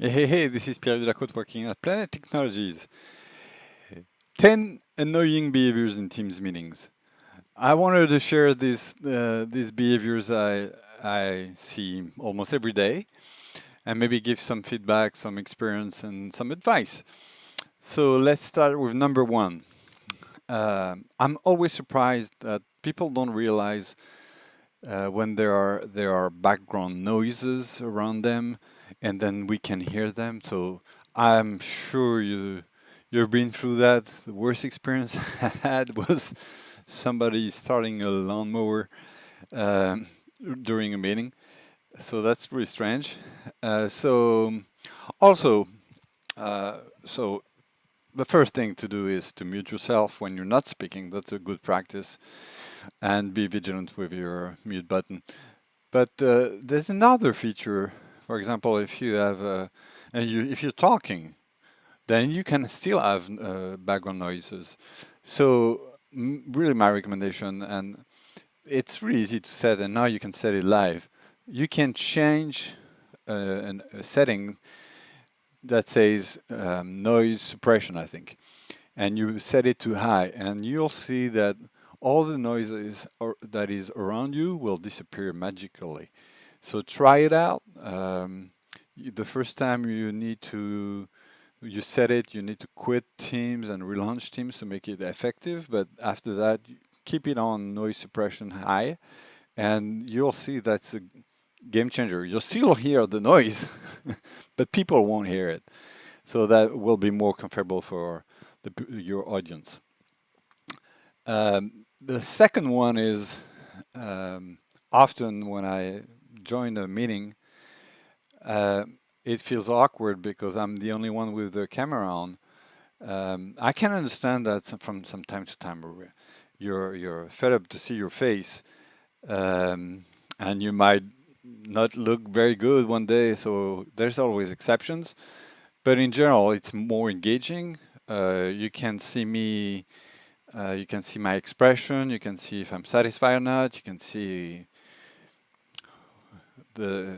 Hey, this is Pierre Delacote working at Planet Technologies. 10 annoying behaviors in Teams meetings. I wanted to share these behaviors I see almost every day and maybe give some feedback, some experience, and some advice. So let's start with number one. I'm always surprised that people don't realize when there are background noises around them, and then we can hear them. So I'm sure you've been through that. The worst experience I had was somebody starting a lawnmower um, during a meeting. So that's pretty strange. So also, so the first thing to do is to mute yourself when you're not speaking. That's a good practice, and be vigilant with your mute button. But there's another feature. For example, if you have if you're talking, then you can still have background noises. So really, my recommendation, and it's really easy to set, and now you can set it live. You can change a setting that says noise suppression, I think, and you set it to high, and you'll see that all the noises that is around you will disappear magically. So try it out. The first time you set it, you need to quit Teams and relaunch Teams to make it effective. But after that, keep it on noise suppression high, and you'll see that's a game changer. You'll still hear the noise, but people won't hear it. So that will be more comfortable for your audience. The second one is often when I join a meeting, uh, it feels awkward because I'm the only one with the camera on. I can understand that from some time to time where you're fed up to see your face, and you might not look very good one day. So there's always exceptions, but in general, it's more engaging. You can see me. You can see my expression. You can see if I'm satisfied or not. You can see the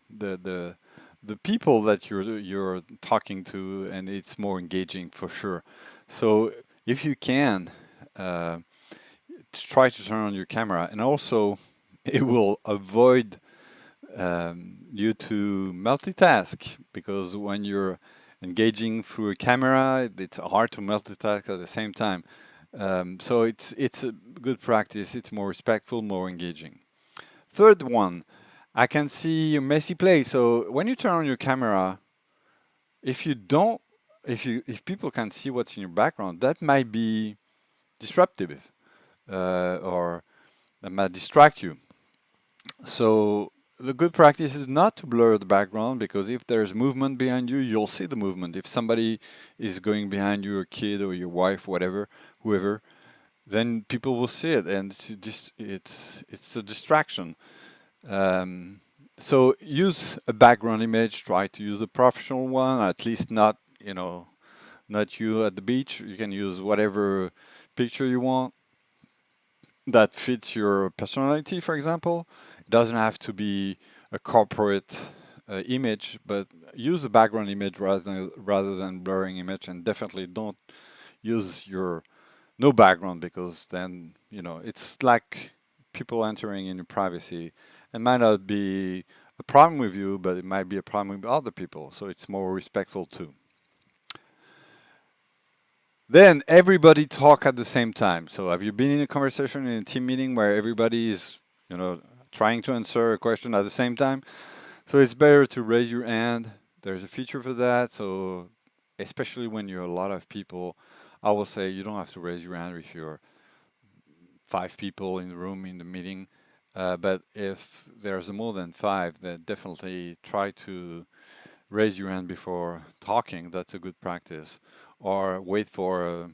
the the the people that you're talking to, and it's more engaging for sure. So if you can, uh, try to turn on your camera, and also it will avoid you to multitask, because when you're engaging through a camera, it's hard to multitask at the same time. So it's a good practice. It's more respectful, more engaging. Third one, I can see your messy place. So when you turn on your camera, if you don't, if people can see what's in your background, that might be disruptive, or that might distract you. So the good practice is not to blur the background, because if there's movement behind you, you'll see the movement. If somebody is going behind you, a kid or your wife, whatever, whoever, then people will see it, and it's a distraction. Um, so use a background image. Try to use a professional one, at least not not you at the beach. You can use whatever picture you want that fits your personality. For example, it doesn't have to be a corporate image, but use a background image rather than blurring image, and definitely don't use your no background, because then it's like people entering in your privacy. It might not be a problem with you, but it might be a problem with other people. So it's more respectful too. Then everybody talk at the same time. So have you been in a conversation in a team meeting where everybody is, trying to answer a question at the same time? So it's better to raise your hand. There's a feature for that. So especially when you're a lot of people, I will say you don't have to raise your hand if you're 5 people in the room in the meeting. But if there's more than five, then definitely try to raise your hand before talking. That's a good practice. Or wait for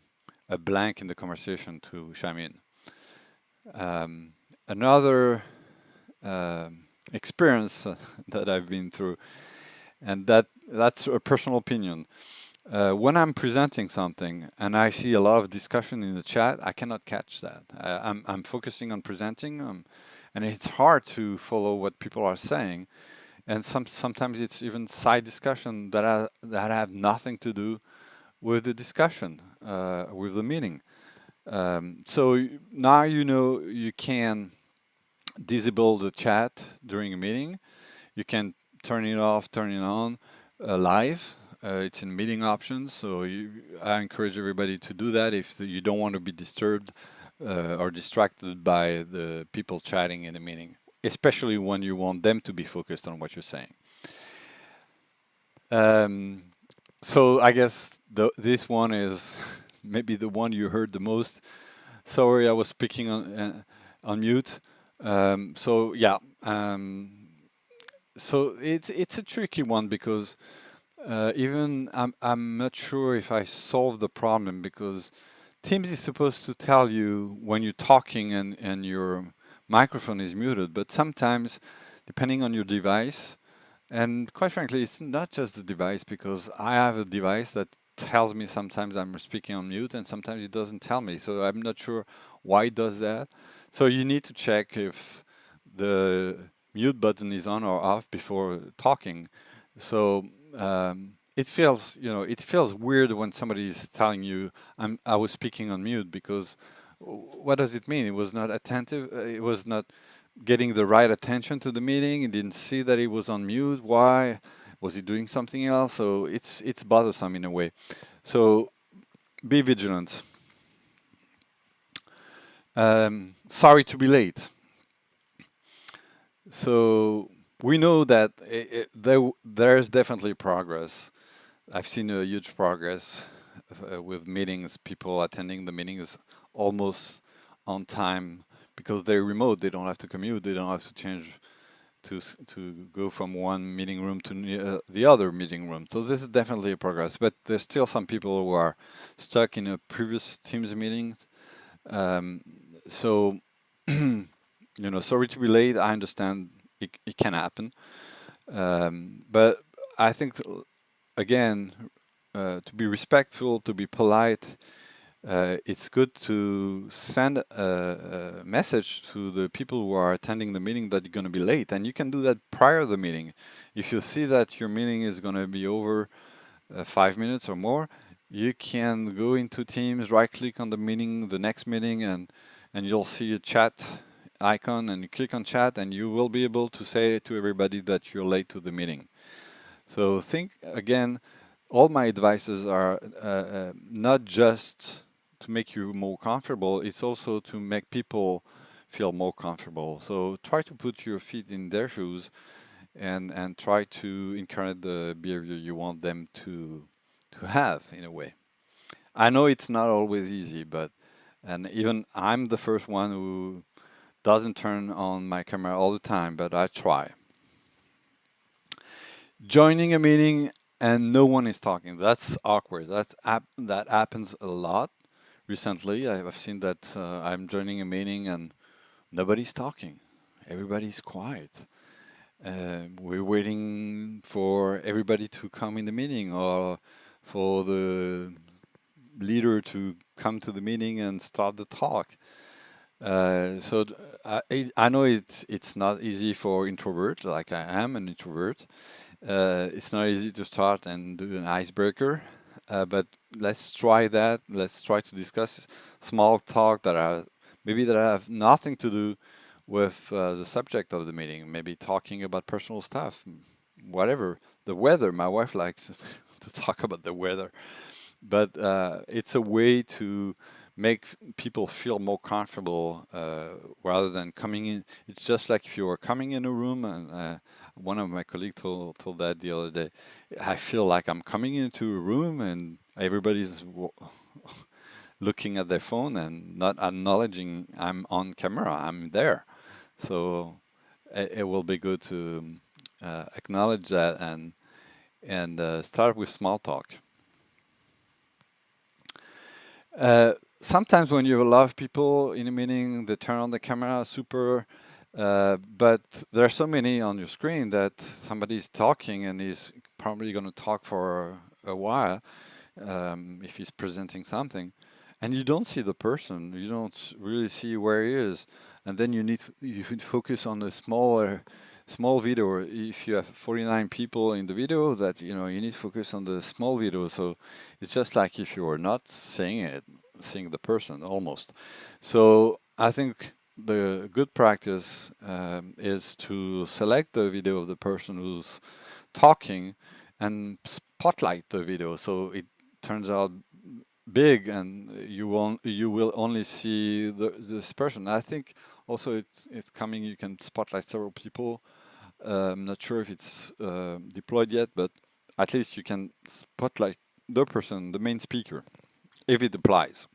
a blank in the conversation to chime in. Um, Another experience that I've been through, and that's a personal opinion. When I'm presenting something and I see a lot of discussion in the chat, I cannot catch that. I'm focusing on presenting, and it's hard to follow what people are saying. and sometimes it's even side discussion that have nothing to do with the discussion, with the meeting. So now you know you can disable the chat during a meeting. You can turn it off, turn it on live. It's in meeting options, so I encourage everybody to do that if you don't want to be disturbed or distracted by the people chatting in the meeting, especially when you want them to be focused on what you're saying. Um, so I guess this one is maybe the one you heard the most. Sorry, I was speaking on mute. So yeah, so it's a tricky one because even I'm not sure if I solved the problem because Teams is supposed to tell you when you're talking and your microphone is muted, but sometimes, depending on your device, and quite frankly, it's not just the device because I have a device that tells me sometimes I'm speaking on mute and sometimes it doesn't tell me. So I'm not sure why it does that. So you need to check if the mute button is on or off before talking. So it feels, it feels weird when somebody is telling you I was speaking on mute because what does it mean? It was not attentive. It was not getting the right attention to the meeting. He didn't see that he was on mute. Why? Was he doing something else? So it's bothersome in a way. So be vigilant. Sorry to be late. So we know that there's definitely progress. I've seen a huge progress with meetings, people attending the meetings almost on time because they're remote. They don't have to commute. They don't have to change to go from one meeting room to the other meeting room. So this is definitely a progress, but there's still some people who are stuck in a previous Teams meeting. Um, so, sorry to be late. I understand it can happen, but I think again, to be respectful, to be polite, it's good to send a message to the people who are attending the meeting that you're going to be late. And you can do that prior to the meeting. If you see that your meeting is going to be over 5 minutes or more, you can go into Teams, right click on the meeting, the next meeting, and you'll see a chat icon and you click on chat and you will be able to say to everybody that you're late to the meeting. So think again, all my advices are not just to make you more comfortable, it's also to make people feel more comfortable. So try to put your feet in their shoes and try to encourage the behavior you want them to have in a way. I know it's not always easy, but and even I'm the first one who doesn't turn on my camera all the time, but I try. Joining a meeting and no one is talking. That's awkward. That happens a lot recently. I've seen that I'm joining a meeting and nobody's talking. Everybody's quiet. We're waiting for everybody to come in the meeting or for the leader to come to the meeting and start the talk. I know it's not easy for introvert, like I am an introvert. It's not easy to start and do an icebreaker, but let's try that. Let's try to discuss small talk that have nothing to do with the subject of the meeting. Maybe talking about personal stuff, whatever. The weather. My wife likes to talk about the weather, but it's a way to make people feel more comfortable rather than coming in. It's just like if you are coming in a room, and one of my colleagues told that the other day. I feel like I'm coming into a room and everybody's looking at their phone and not acknowledging I'm on camera, I'm there. So it will be good to acknowledge that and start with small talk. Sometimes when you have a lot of people in a meeting, they turn on the camera super, but there are so many on your screen that somebody's talking and he's probably going to talk for a while if he's presenting something, and you don't see the person, you don't really see where he is, and then you need to focus on the smaller small video, if you have 49 people in the video, that you need to focus on the small video. So it's just like if you were not saying it, seeing the person almost. So I think the good practice is to select the video of the person who's talking and spotlight the video so it turns out big and you will only see this person. I think also it's coming. You can spotlight several people. I'm not sure if it's deployed yet, but at least you can spotlight the person, the main speaker, if it applies.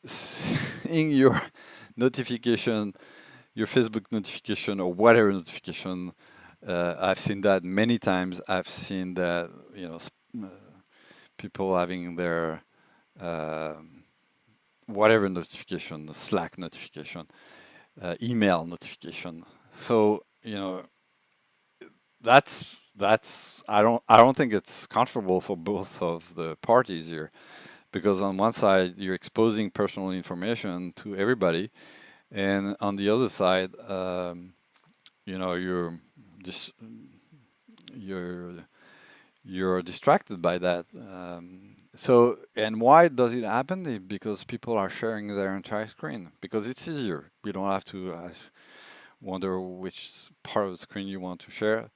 Seeing your notification, your Facebook notification or whatever notification, I've seen that many times. I've seen that people having their whatever notification, the Slack notification, email notification. So that's I don't think it's comfortable for both of the parties here, because on one side you're exposing personal information to everybody, and on the other side, you're just you're distracted by that. So, and why does it happen? Because people are sharing their entire screen because it's easier. You don't have to wonder which part of the screen you want to share,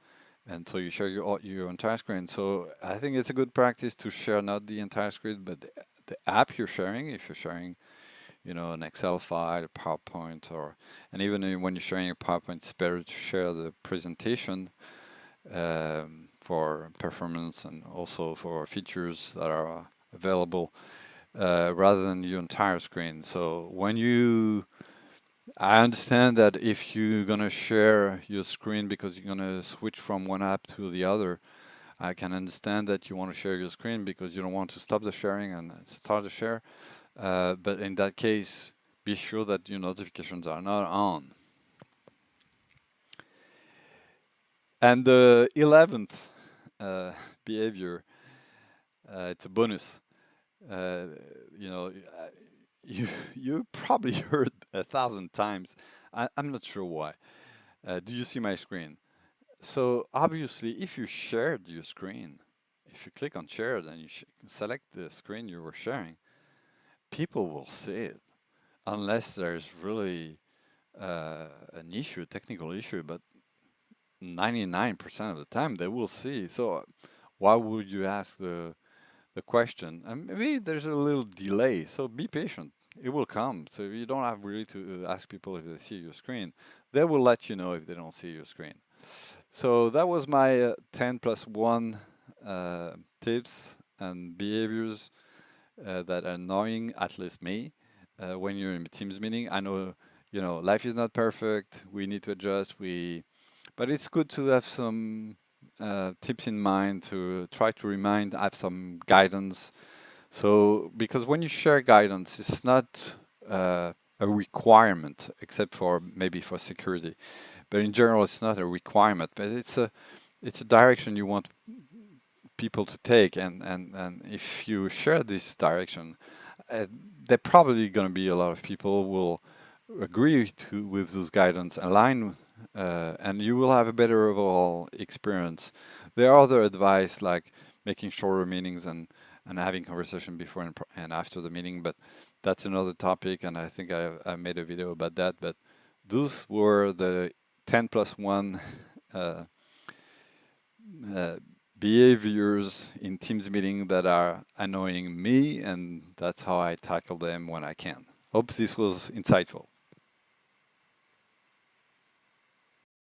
and so you share your entire screen. So I think it's a good practice to share not the entire screen, but the app you're sharing. If you're sharing, an Excel file, a PowerPoint, and even when you're sharing a PowerPoint, it's better to share the presentation for performance and also for features that are available rather than your entire screen. So I understand that if you're gonna share your screen because you're gonna switch from one app to the other, I can understand that you want to share your screen because you don't want to stop the sharing and start the share. But in that case, be sure that your notifications are not on. And the 11th behavior, it's a bonus. Uh, you know, you probably heard 1,000 times. I'm not sure why. Do you see my screen? So obviously, if you shared your screen, if you click on share, then you select the screen you were sharing, people will see it, unless there's really an issue, technical issue. But 99% of the time, they will see. So why would you ask the question? And maybe there's a little delay, so be patient. It will come. So you don't have really to ask people if they see your screen. They will let you know if they don't see your screen. So that was my 10 plus 1 tips and behaviors that are annoying, at least me, when you're in a Teams meeting. I know, life is not perfect. We need to adjust. But it's good to have some tips in mind to try to have some guidance. So, because when you share guidance, it's not a requirement, except for maybe for security. But in general, it's not a requirement. But it's a direction you want people to take, and if you share this direction, there probably going to be a lot of people will agree with those guidance, align, and you will have a better overall experience. There are other advice like making shorter meetings and having conversation before and after the meeting, but that's another topic, and I think I made a video about that. But those were the 10 plus 1 uh, behaviors in Teams meeting that are annoying me, and that's how I tackle them when I can. Hope this was insightful.